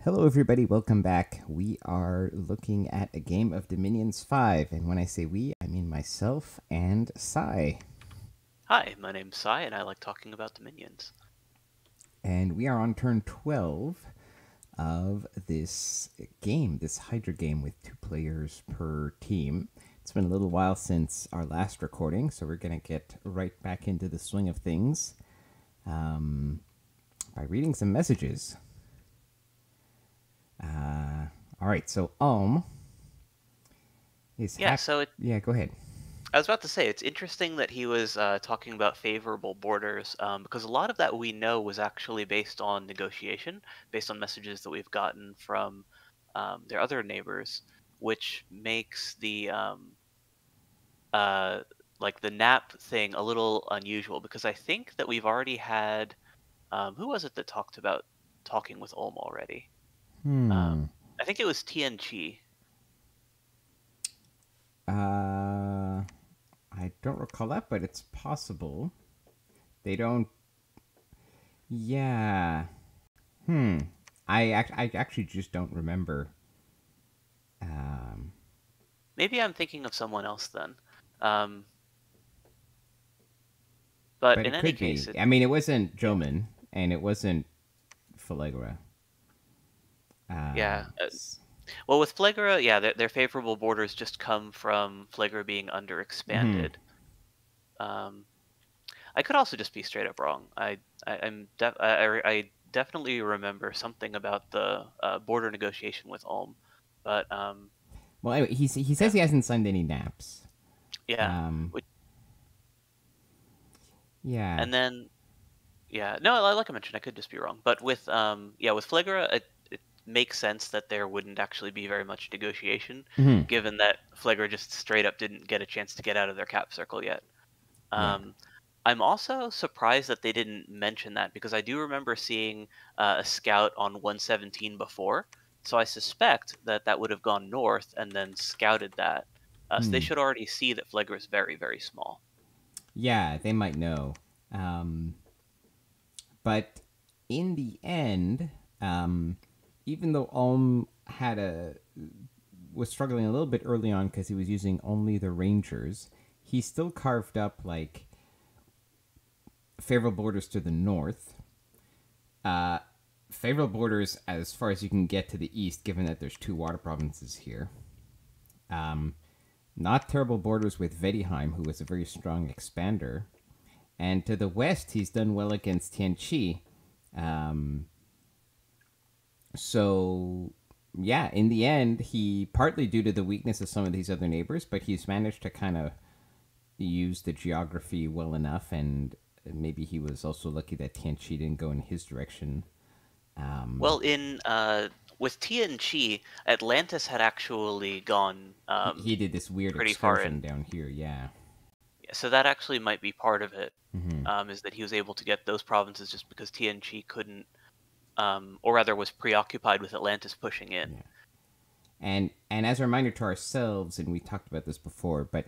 Hello, everybody. Welcome back. We are looking at a game of Dominions 5. And when I say we, I mean myself and Sy. Hi, my name's Sy, and I like talking about Dominions. And we are on turn 12 of this game, this Hydra game with 2 players per team. It's been a little while since our last recording, so we're going to get right back into the swing of things by reading some messages. All right, so is Yeah, yeah, go ahead. I was about to say, it's interesting that he was talking about favorable borders, because a lot of that we know was actually based on negotiation, based on messages that we've gotten from their other neighbors, which makes uh, the NAP thing a little unusual, because I think that we've already had, who was it that talked about talking with Ulm already? Hmm. I think it was TNG. I don't recall that, but it's possible. They don't. Yeah. Hmm. I actually just don't remember. Um. Maybe I'm thinking of someone else then. Um, but But in it any could case, be. I mean, it wasn't Joman, and it wasn't Falegra. yeah. S- Well, with Flagra, yeah, their favorable borders just come from Flagra being mhm. underexpanded. Um, I could also just be straight up wrong. I definitely remember something about the border negotiation with Ulm, but Well, anyway, he says yeah, he hasn't signed any naps. yeah. Um. Which, Yeah. and then yeah, no, like I mentioned, I could just be wrong. But with yeah, with Flagra, it makes sense that there wouldn't actually be very much negotiation, Mhm. given that Flagra just straight up didn't get a chance to get out of their cap circle yet. Yeah. Um, I'm also surprised that they didn't mention that because I do remember seeing a scout on 117 before, so I suspect that that would have gone north and then scouted that. So they Hmm. should already see that Flagra is very, very small. Yeah. They might know. Um. But in the end, um, even though Ulm was struggling a little bit early on because he was using only the Rangers, he still carved up like favorable borders to the north, uh, favorable borders as far as you can get to the east, given that there's 2 water provinces here. Um, Not terrible borders with Vedheim, who was a very strong expander. And to the west, he's done well against Tianqi. Um, so yeah, in the end, he partly due to the weakness of some of these other neighbors, but he's managed to kind of use the geography well enough, and maybe he was also lucky that Tianqi didn't go in his direction. Um, Well, in with TNG, Atlantis had actually gone he did this weird pretty far excursion in. down here, yeah. Yeah, so that actually might be part of it. Hmm. Is that he was able to get those provinces just because TNG couldn't, or rather was preoccupied with Atlantis pushing in. Yeah. And as a reminder to ourselves, and we talked about this before, but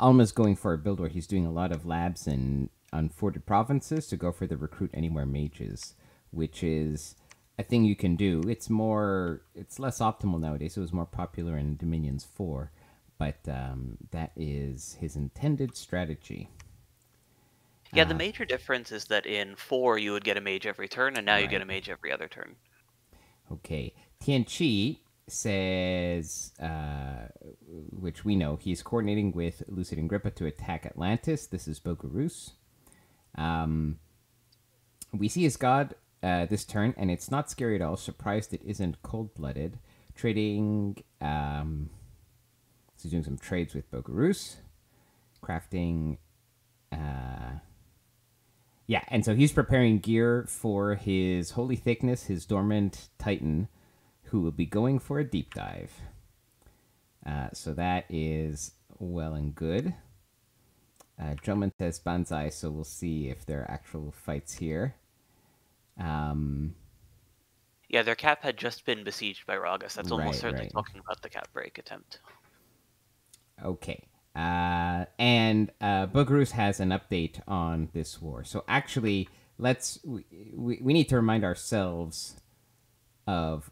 Alma's going for a build where he's doing a lot of labs in unforted provinces to go for the recruit anywhere mages, which is a thing you can do. It's less optimal nowadays. It was more popular in Dominions 4, but that is his intended strategy. Yeah, the major difference is that in 4 you would get a mage every turn, and now you get Right. a mage every other turn. Okay. Tianchi says, which we know, he's coordinating with Lucid and Grippa to attack Atlantis. This is Bogarus. We see his god this turn, and it's not scary at all. Surprised it isn't cold blooded. Trading. So he's doing some trades with Bogarus. Crafting. Yeah, and so he's preparing gear for his Holy Thickness, his Dormant Titan, who will be going for a deep dive. So that is well and good. Drummond says Banzai, so we'll see if there are actual fights here. Yeah, their cap had just been besieged by Ragas. That's almost Right, certainly right. talking about the cap break attempt. Okay. And Bugarus has an update on this war. So actually, we need to remind ourselves of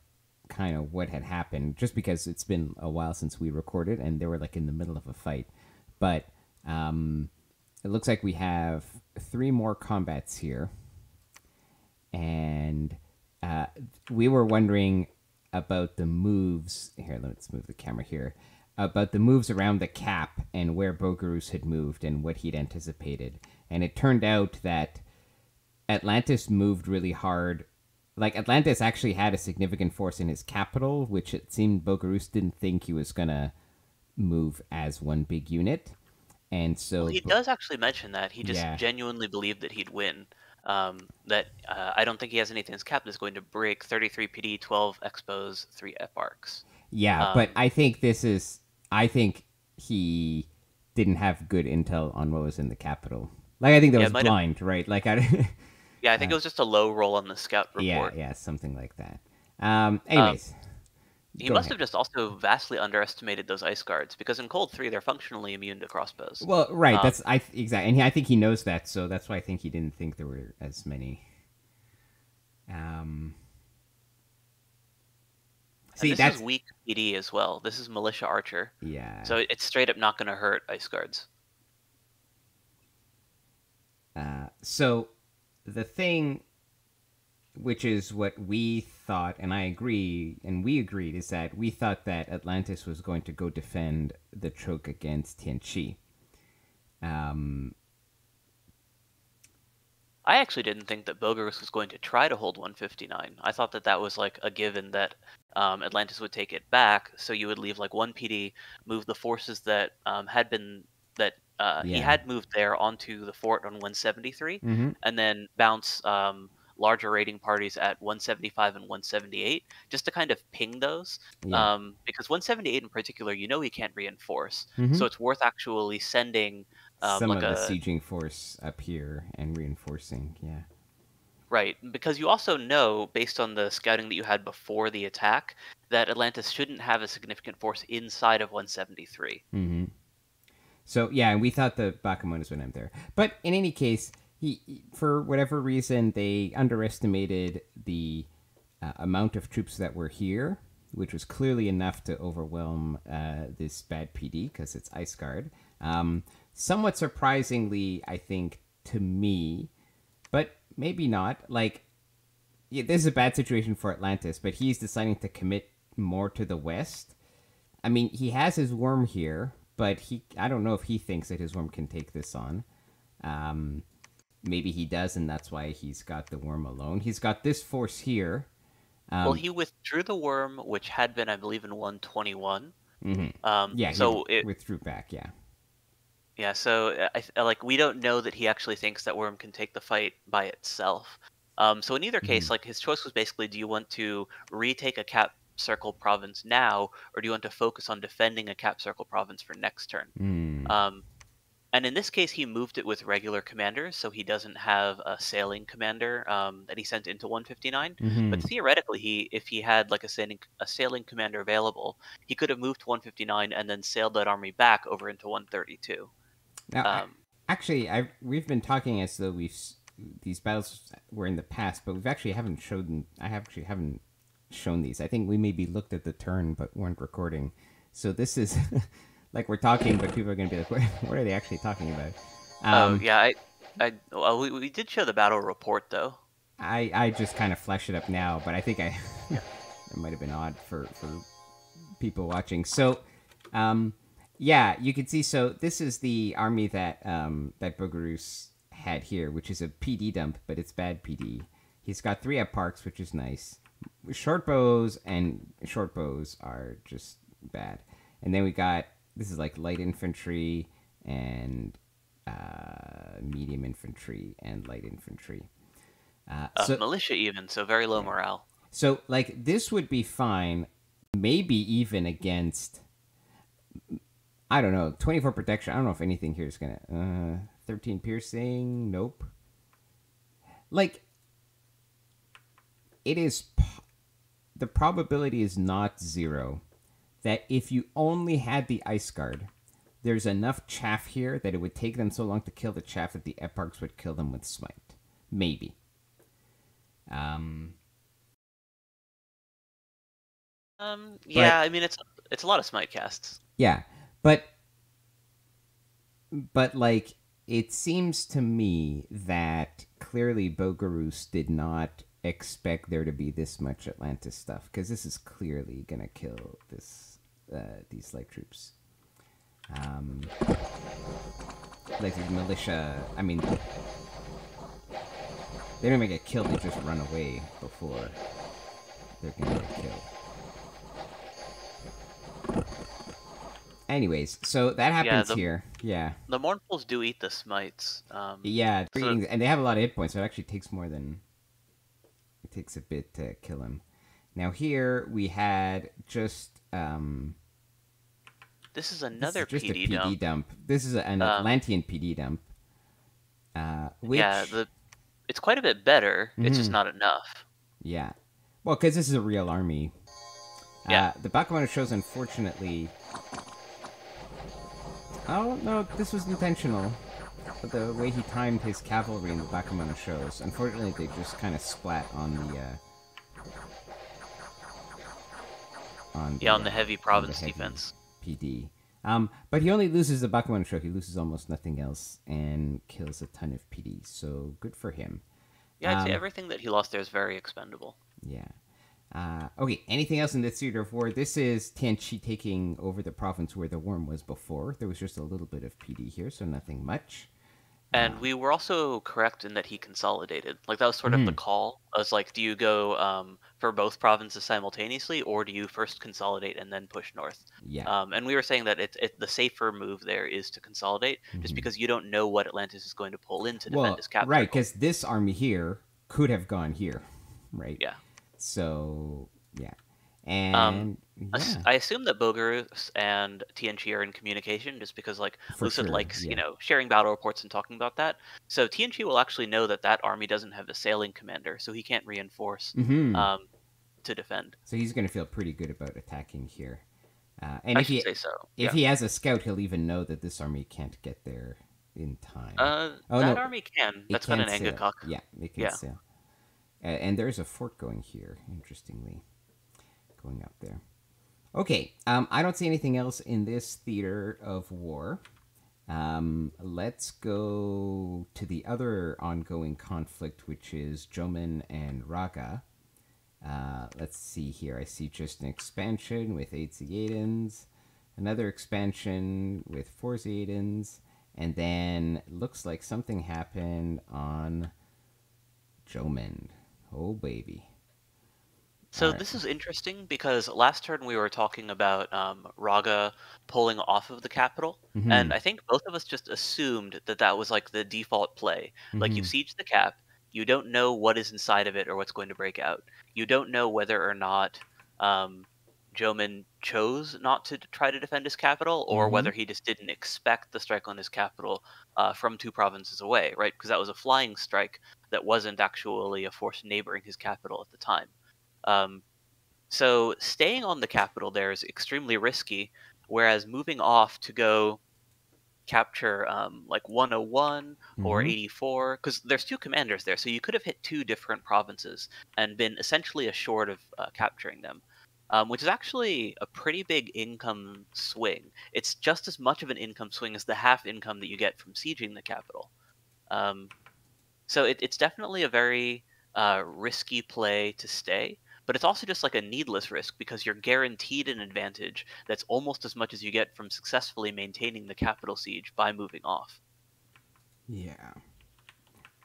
kind of what had happened, just because it's been a while since we recorded, and they were like in the middle of a fight. But it looks like we have 3 more combats here, and we were wondering about the moves. Here, let's move the camera here. About the moves around the cap and where Bogarus had moved and what he'd anticipated. And it turned out that Atlantis moved really hard. Like, Atlantis actually had a significant force in his capital, which it seemed Bogarus didn't think he was going to move as one big unit. And so... Well, he does actually mention that. He just Yeah. genuinely believed that he'd win. That I don't think he has anything in his cap that's going to break 33 PD, 12 expos, 3 eparchs. Yeah, but I think I think he didn't have good intel on what was in the capital. Like, I think that was blind, right? Like, yeah, I think it was just a low roll on the scout report. Yeah, something like that. Anyways, he must have just also vastly underestimated those ice guards, because in Cold 3 they're functionally immune to crossbows. Well, right, exactly, and I think he knows that, so that's why I think he didn't think there were as many. See, this is weak PD as well. This is militia archer. Yeah. So it's straight up not going to hurt ice guards. So the thing, which is what we thought, and I agree, and we agreed, is that we thought that Atlantis was going to go defend the choke against Tianchi. I actually didn't think that Bogarus was going to try to hold 159. I thought that was like a given that Atlantis would take it back, so you would leave like 1 PD, move the forces that had been he had moved there onto the fort on 173, and then bounce larger raiding parties at 175 and 178, just to kind of ping those. Because 178 in particular, he can't reinforce, so it's worth actually sending some of the sieging force up here and reinforcing. Yeah. Right, because you also know, based on the scouting that you had before the attack, that Atlantis shouldn't have a significant force inside of 173. So, yeah, and we thought the Bakemonos would end there. But in any case, for whatever reason, they underestimated the amount of troops that were here, which was clearly enough to overwhelm this bad PD, because it's Ice Guard. Somewhat surprisingly, I think, to me, but maybe not. Like, this is a bad situation for Atlantis, but he's deciding to commit more to the west. I mean, he has his worm here, but I don't know if he thinks that his worm can take this on. Maybe he does, and that's why he's got the worm alone. He's got this force here. Well, he withdrew the worm, which had been, I believe, in 121. So it withdrew back, yeah. Yeah, so we don't know that he actually thinks that worm can take the fight by itself. So in either case, like, his choice was basically, do you want to retake a cap circle province now, or do you want to focus on defending a cap circle province for next turn? And in this case, he moved it with regular commanders, so he doesn't have a sailing commander that he sent into 159. But theoretically, if he had like a sailing commander available, he could have moved to 159 and then sailed that army back over into 132. Now, we've been talking as though these battles were in the past, but I actually haven't shown these. I think we maybe looked at the turn but weren't recording. So this is like, we're talking, but people are going to be like, what are they actually talking about? We did show the battle report though. I just kind of flesh it up now, but I think it might have been odd for people watching. So you can see, so this is the army that Bogarus had here, which is a PD dump, but it's bad PD. He's got 3 eparchs, which is nice. Short bows are just bad. And then we got, this is like light infantry and medium infantry and light infantry. Militia even, so very low morale. So, like, this would be fine, maybe even against, I don't know, 24 protection. I don't know if anything here is going to... 13 piercing, nope. Like, it is... The probability is not 0 that if you only had the Ice Guard, there's enough chaff here that it would take them so long to kill the chaff that the eparchs would kill them with Smite. Maybe. Yeah, But I mean it's a lot of smite casts. yeah, but like it seems to me that clearly Bogarus did not expect there to be this much Atlantis stuff, because this is clearly gonna kill these light troops. Like the militia, I mean, they don't even get killed; they just run away before they're gonna get killed. Anyways, so that happens here. Yeah. The Mournfuls do eat the smites. Yeah, So and they have a lot of hit points, so it actually takes more than... It takes a bit to kill him. Now here we had just... this is another just PD, a PD dump. This is an Atlantean PD dump. Which... Yeah, it's quite a bit better. It's just not enough. Yeah. Well, because this is a real army. Yeah. The Bakuman shows, unfortunately... Oh, no, this was intentional. The way he timed his cavalry in the Bakuman shows. Unfortunately, they just kind of splat on the heavy province defense. PD. But he only loses the Bakuman show. He loses almost nothing else and kills a ton of PD. So good for him. Yeah, I'd say everything that he lost there is very expendable. Yeah. Okay, anything else in this theater of war? This is Tianchi taking over the province where the worm was before. There was just a little bit of PD here, so nothing much. And we were also correct in that he consolidated. Like, that was sort of the call. I was like, do you go for both provinces simultaneously, or do you first consolidate and then push north? Yeah. And we were saying that the safer move there is to consolidate, just because you don't know what Atlantis is going to pull in to defend his capital. Right, because this army here could have gone here, right? Yeah. So, yeah. And I assume that Bogarus and TNG are in communication, just because like Lucid likes sharing battle reports and talking about that. So TNG will actually know that that army doesn't have a sailing commander, so he can't reinforce to defend. So he's going to feel pretty good about attacking here. And I should say so. If he has a scout, he'll even know that this army can't get there in time. Army can. That's got an Angakok. Yeah, it can sail. And there's a fort going here, interestingly. Going up there. Okay, I don't see anything else in this theater of war. Let's go to the other ongoing conflict, which is Jomen and Raga. Let's see here. I see just an expansion with 8 Zeadans, another expansion with 4 Zeadans, and then looks like something happened on Jomen. Oh, baby. So this is interesting because last turn we were talking about Raga pulling off of the capital, and I think both of us just assumed that that was like the default play. Like, you siege the cap, you don't know what is inside of it or what's going to break out. You don't know whether or not Jomen chose not to try to defend his capital, or whether he just didn't expect the strike on his capital from 2 provinces away, right? Because that was a flying strike that wasn't actually a force neighboring his capital at the time. So staying on the capital there is extremely risky, whereas moving off to go capture like 101 or 84, because there's 2 commanders there, so you could have hit 2 different provinces and been essentially assured of capturing them, which is actually a pretty big income swing. It's just as much of an income swing as the half income that you get from sieging the capital. So it's definitely a very risky play to stay. But it's also just like a needless risk, because you're guaranteed an advantage that's almost as much as you get from successfully maintaining the capital siege by moving off. Yeah.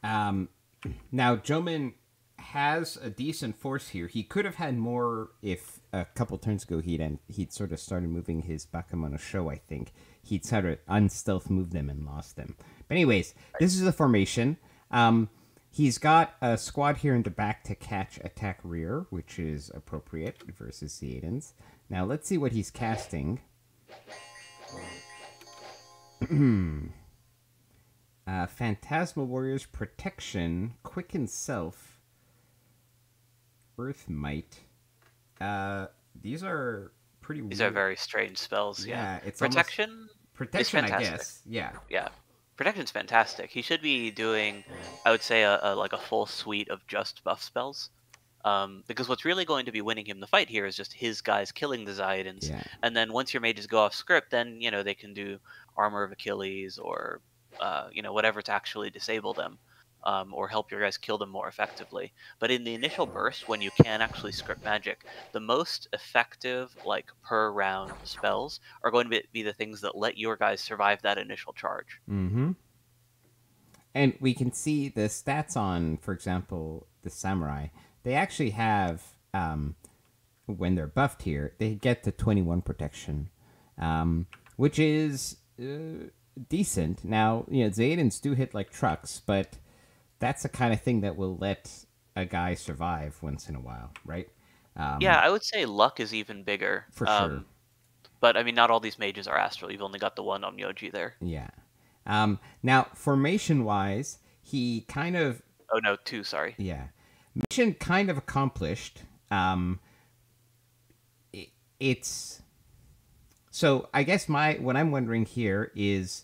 Now, Jomen has a decent force here. He could have had more if a couple turns ago he'd sort of started moving his Bakuman show, I think. He'd sort of unstealth moved them and lost them. But anyways, this is the formation. He's got a squad here in the back to catch attack rear, which is appropriate versus the Aidens. Now, let's see what he's casting. Phantasmal Warriors, Protection, Quicken Self, Earth Might. These are pretty weird. These are very strange spells, yeah. It's Protection is fantastic. I guess. Yeah. Protection's fantastic. He should be doing, I would say, like a full suite of just buff spells. Because what's really going to be winning him the fight here is just his guys killing the Zaidans, Yeah. and then once your mages go off script, then they can do Armor of Achilles or whatever to actually disable them, or help your guys kill them more effectively. But in the initial burst, when you can actually script magic, the most effective like per round spells are going to be the things that let your guys survive that initial charge. Mm-hmm. And we can see the stats on, for example, the samurai. They actually have, when they're buffed here, they get to 21 protection, which is decent. Now, Zaydens do hit like trucks, but that's the kind of thing that will let a guy survive once in a while, right? Yeah, I would say luck is even bigger. For sure. But I mean, not all these mages are astral. You've only got the one Onmyoji there. Yeah. Now, formation-wise, he kind of... Oh, no, two, sorry. Yeah. Mission kind of accomplished. It's... So, I guess what I'm wondering here is...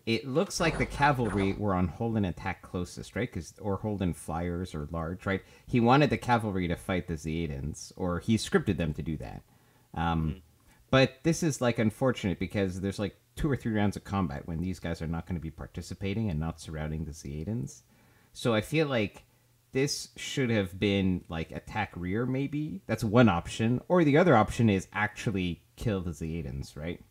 it looks like the cavalry were on hold and attack closest, right? Or hold and flyers or large, right? He wanted the cavalry to fight the Zaydans, or he scripted them to do that. But this is like unfortunate because there's like 2 or 3 rounds of combat when these guys are not going to be participating and not surrounding the Zaydans. So I feel like this should have been like attack rear, maybe. That's one option. Or the other option is actually kill the Zaydans, right?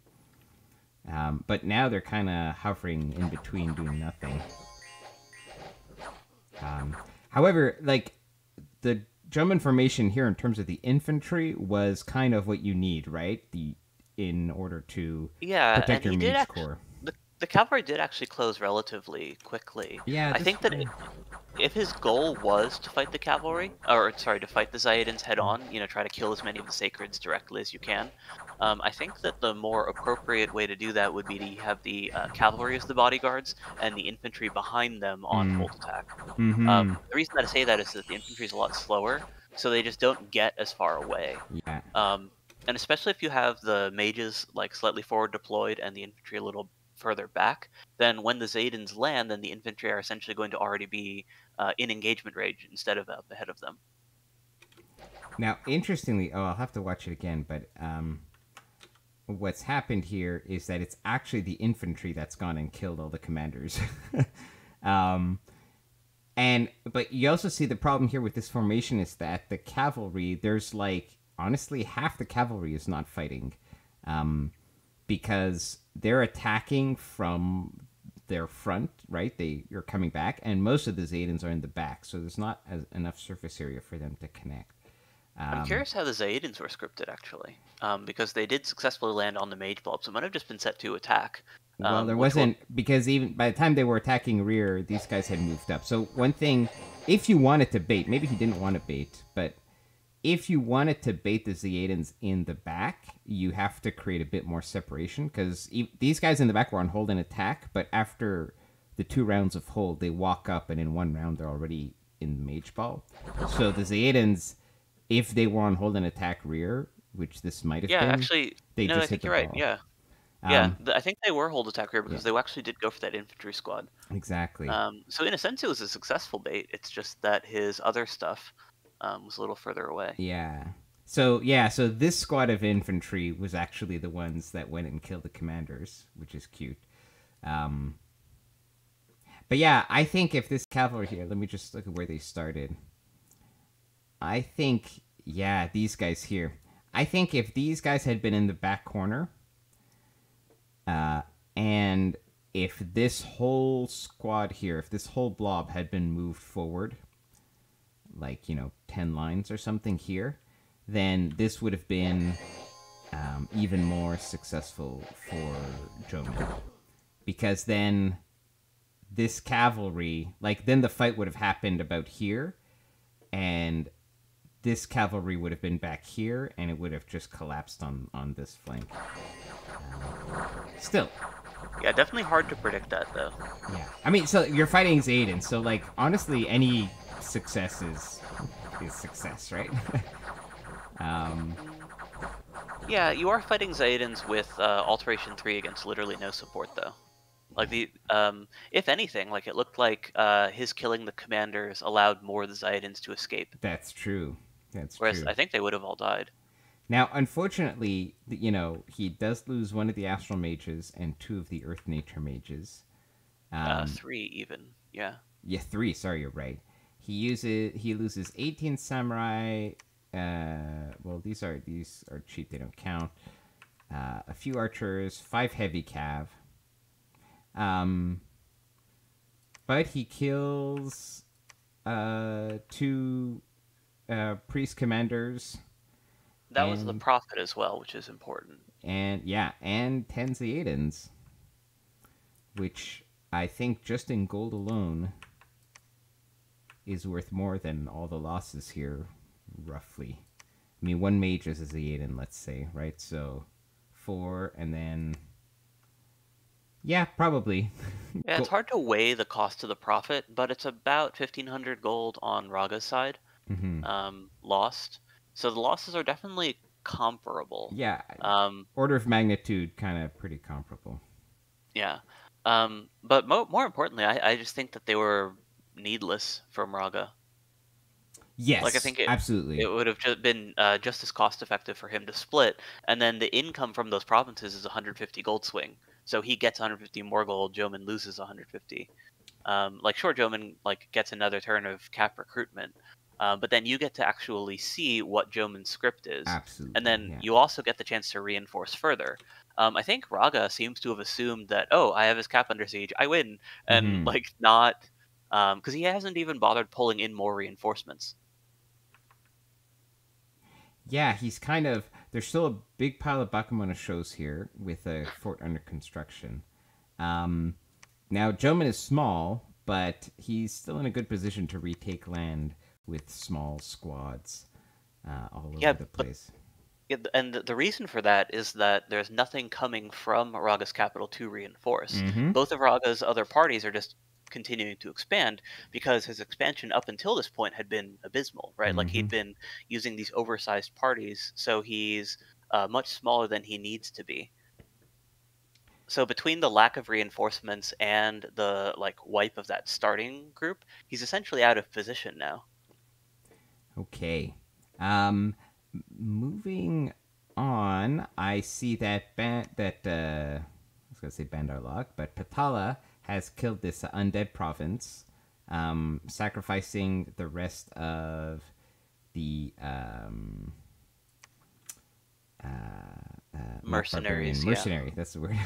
But now they're kind of hovering in between doing nothing. However, like the German formation here in terms of the infantry was kind of what you need, right? In order to protect your mage core. The cavalry did actually close relatively quickly. Yeah, I think that if his goal was to fight the cavalry, or sorry, to fight the Zaydans head on, try to kill as many of the sacreds directly as you can, I think that the more appropriate way to do that would be to have the cavalry as the bodyguards and the infantry behind them on hold attack. Mm-hmm. The reason that I say that is that the infantry is a lot slower, so they just don't get as far away. Yeah. And especially if you have the mages like slightly forward deployed and the infantry a little further back, then when the Zaydans land, then the infantry are essentially going to already be in engagement range instead of up ahead of them. Now, interestingly, I'll have to watch it again, but what's happened here is that it's actually the infantry that's gone and killed all the commanders. But you also see the problem here with this formation is that the cavalry, there's like, honestly, half the cavalry is not fighting. Because they're attacking from their front, right? You're coming back, and most of the Zaydans are in the back, so there's not enough surface area for them to connect. I'm curious how the Zaydans were scripted, actually, because they did successfully land on the mage blobs. It might have just been set to attack. Well, there wasn't, because even by the time they were attacking rear, these guys had moved up. So one thing, if you wanted to bait, maybe he didn't want to bait, but if you wanted to bait the Zaydans in the back, you have to create a bit more separation, because these guys in the back were on hold and attack, but after the 2 rounds of hold, they walk up, and in 1 round, they're already in the mage ball. So the Zaydans, if they were on hold and attack rear, which this might have been... Yeah, actually, no, I think you're right, yeah. I think they were hold attack rear because they actually did go for that infantry squad. Exactly. So in a sense, it was a successful bait. It's just that his other stuff... was a little further away. Yeah. So this squad of infantry was actually the ones that went and killed the commanders, which is cute. But yeah, I think if this cavalry here, let me just look at where they started. I think, yeah, these guys here. I think if these guys had been in the back corner, and if this whole squad here, if this whole blob had been moved forward, like, 10 lines or something here, then this would have been even more successful for Joman. Because then this cavalry, then the fight would have happened about here, and this cavalry would have been back here, and it would have just collapsed on this flank. Still. Yeah, definitely hard to predict that, though. Yeah. I mean, so you're fighting Zayden, so, honestly, any success is success, right? Yeah, you are fighting Zaydans with Alteration 3 against literally no support, though. Like if anything, like it looked like his killing the commanders allowed more of the Zayadins to escape. That's true. That's Whereas true. I think they would have all died. Now, unfortunately, he does lose one of the astral mages and two of the earth nature mages. 3 even. Yeah. Yeah, three. Sorry, you're right. He loses 18 samurai. Well, these are cheap. They don't count. A few archers, 5 heavy cav. But he kills 2 priest commanders. That was the prophet as well, which is important. And 10 Zayadins, which I think just in gold alone is worth more than all the losses here, roughly. I mean, 1 mage is a Zayadin, let's say, right? So 4, and then probably. Yeah, it's hard to weigh the cost to the prophet, but it's about 1,500 gold on Raga's side. Lost. So the losses are definitely comparable. Yeah, order of magnitude, kind of pretty comparable. Yeah, but more importantly, I just think that they were needless from Raga. Yes, like I think absolutely. It would have just been just as cost effective for him to split, and then the income from those provinces is 150 gold swing. So he gets 150 more gold. Joman loses 150. Sure, Joman gets another turn of cap recruitment, but then you get to actually see what Joman's script is. Absolutely. And then you also get the chance to reinforce further. I think Raga seems to have assumed that, oh, I have his cap under siege, I win. And not, because he hasn't even bothered pulling in more reinforcements. Yeah, he's kind of, there's still a big pile of Bakamona shows here with a fort under construction. Now, Joman is small, but he's still in a good position to retake land with small squads all over the place. And the reason for that is that there's nothing coming from Raga's capital to reinforce. Both of Raga's other parties are just continuing to expand because his expansion up until this point had been abysmal, right? Like he'd been using these oversized parties, so he's much smaller than he needs to be. So between the lack of reinforcements and the wipe of that starting group, he's essentially out of position now. Okay. Moving on, I see that I was gonna say Bandarlok, but Patala has killed this undead province, sacrificing the rest of the mercenaries. Mercenary, that's the word.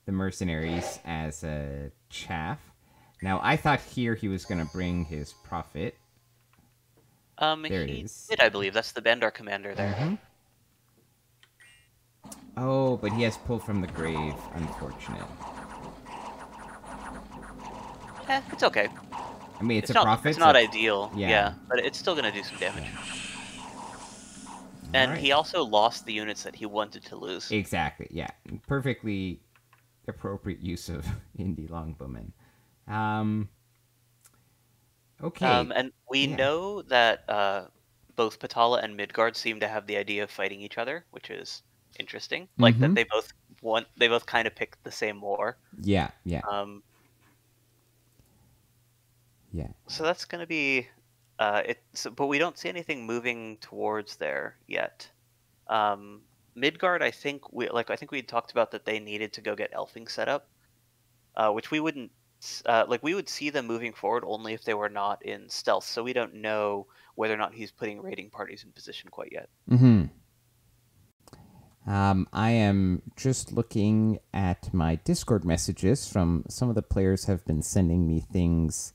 The mercenaries as a chaff. Now, I thought here he was going to bring his prophet. There it is. Did, I believe. That's the Bandar commander there. Oh, but he has pulled from the grave. Unfortunate. It's okay. I mean, it's a prophet. It's not ideal. Yeah, but it's still going to do some damage. And he also lost the units that he wanted to lose. Exactly, yeah. Perfectly appropriate use of indie longbowmen. Okay. And we know that both Patala and Midgard seem to have the idea of fighting each other, which is interesting. That they both kind of picked the same war. Yeah. So that's going to be but we don't see anything moving towards there yet. Midgard, I think we talked about that they needed to go get elfing set up, which we wouldn't we would see them moving forward only if they were not in stealth. So we don't know whether or not he's putting raiding parties in position quite yet. I am just looking at my Discord messages from some of the players have been sending me things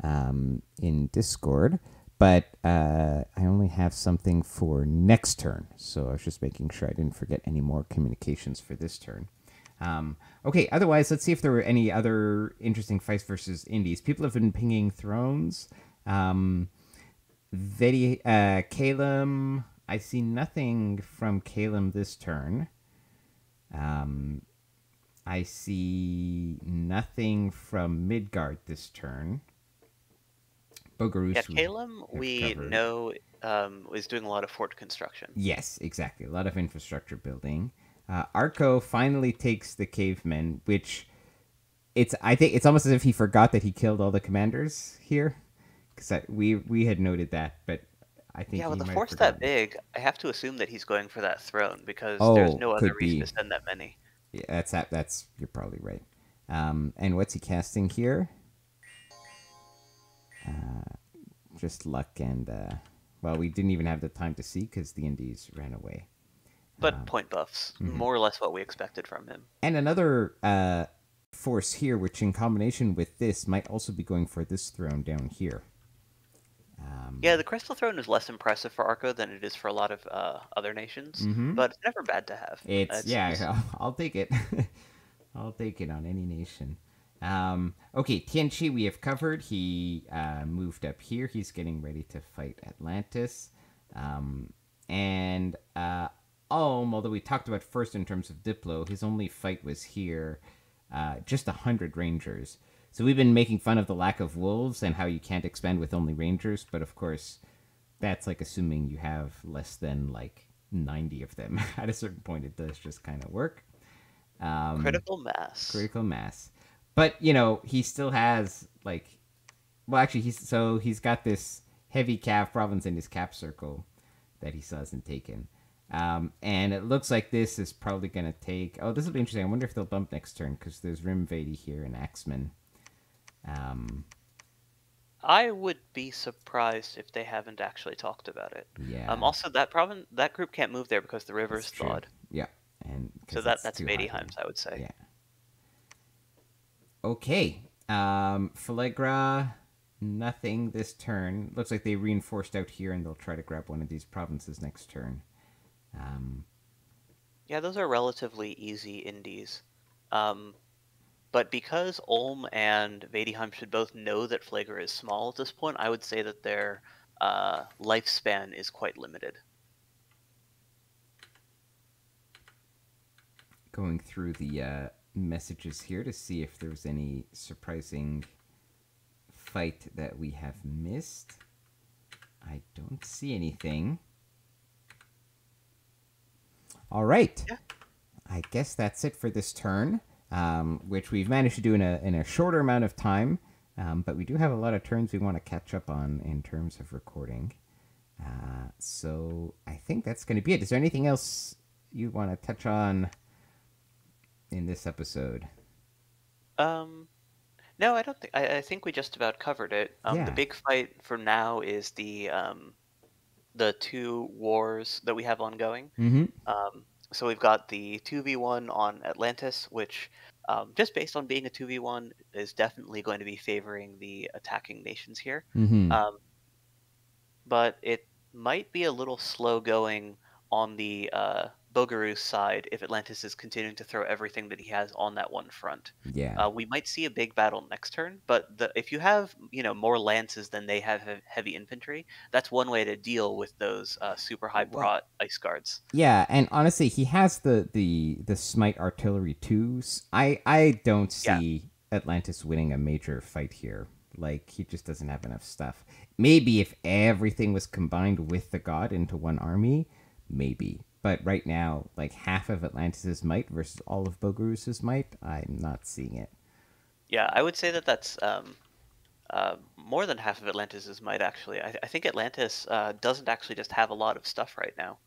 in Discord, but I only have something for next turn, so I was just making sure I didn't forget any more communications for this turn. Okay, otherwise, let's see if there were any other interesting fights versus indies. People have been pinging thrones. Kalem, I see nothing from Kalem this turn. I see nothing from Midgard this turn. Bogarus, Kalem, we know, is doing a lot of fort construction. Yes, exactly. A lot of infrastructure building. Arco finally takes the cavemen, which I think it's almost as if he forgot that he killed all the commanders here, because we had noted that, but I think Yeah, he with a might have force that forgotten. big, I have to assume that he's going for that throne because there's Oh, no other could reason to be. send that many. Yeah, that's you're probably right. And what's he casting here? Just luck and well, we didn't even have the time to see because the Indies ran away. But point buffs, Mhm. more or less what we expected from him. And another force here, which in combination with this might also be going for this throne down here. Yeah, the Crystal Throne is less impressive for Arco than it is for a lot of other nations, Mm-hmm. but it's never bad to have. It's It's just yeah, I'll take it. I'll take it on any nation. Okay, Tianchi we have covered. He moved up here. He's getting ready to fight Atlantis. And although we talked about first in terms of Diplo, his only fight was here. Just 100 Rangers. So we've been making fun of the lack of wolves and how you can't expand with only Rangers, but of course, that's like assuming you have less than like 90 of them. At a certain point, it does just kind of work. critical mass. Critical mass. But, you know, he still has like well actually he's got this heavy cav province in his cap circle that he still hasn't taken. And it looks like this is probably going to take. Oh, this will be interesting. I wonder if they'll bump next turn because there's Rimvady here and Axeman. I would be surprised if they haven't actually talked about it. Yeah, Also, that group can't move there because the river's that's true. thawed. Yeah, and So because it's that's too high here. Vadiheim's, I would say. Yeah. Okay. Falegra, nothing this turn. Looks like they reinforced out here, and they'll try to grab one of these provinces next turn. Yeah, those are relatively easy indies. But because Ulm and Vadiheim should both know that Flager is small at this point, I would say that their lifespan is quite limited. Going through the messages here to see if there's any surprising fight that we have missed. I don't see anything. All right. Yeah. I guess that's it for this turn, which we've managed to do in a shorter amount of time. But we do have a lot of turns we want to catch up on in terms of recording. So I think that's going to be it. Is there anything else you want to touch on in this episode? No, I don't think. I think we just about covered it. Yeah. The big fight for now is the two wars that we have ongoing. Mm-hmm. So we've got the 2v1 on Atlantis, which, just based on being a 2v1, is definitely going to be favoring the attacking nations here. Mm-hmm. But it might be a little slow going on the Bogaru's side if Atlantis is continuing to throw everything that he has on that one front. Yeah. We might see a big battle next turn, but if you have more lances than they have heavy infantry, that's one way to deal with those super high prot ice guards. Yeah, and honestly, he has the smite artillery too. I don't see Atlantis winning a major fight here. Like he just doesn't have enough stuff. Maybe if everything was combined with the god into one army, maybe. But right now, like half of Atlantis' might versus all of Bogarus's might, I'm not seeing it. Yeah, I would say that that's more than half of Atlantis' might, actually. I think Atlantis doesn't actually just have a lot of stuff right now.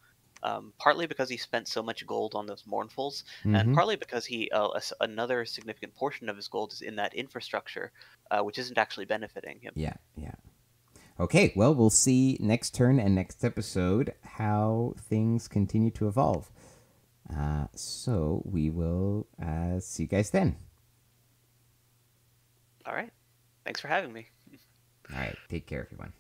Partly because he spent so much gold on those Mournfuls, and partly because he another significant portion of his gold is in that infrastructure, which isn't actually benefiting him. Yeah. Okay, well, we'll see next turn and next episode how things continue to evolve. So we will see you guys then. All right. Thanks for having me. All right, take care, everyone.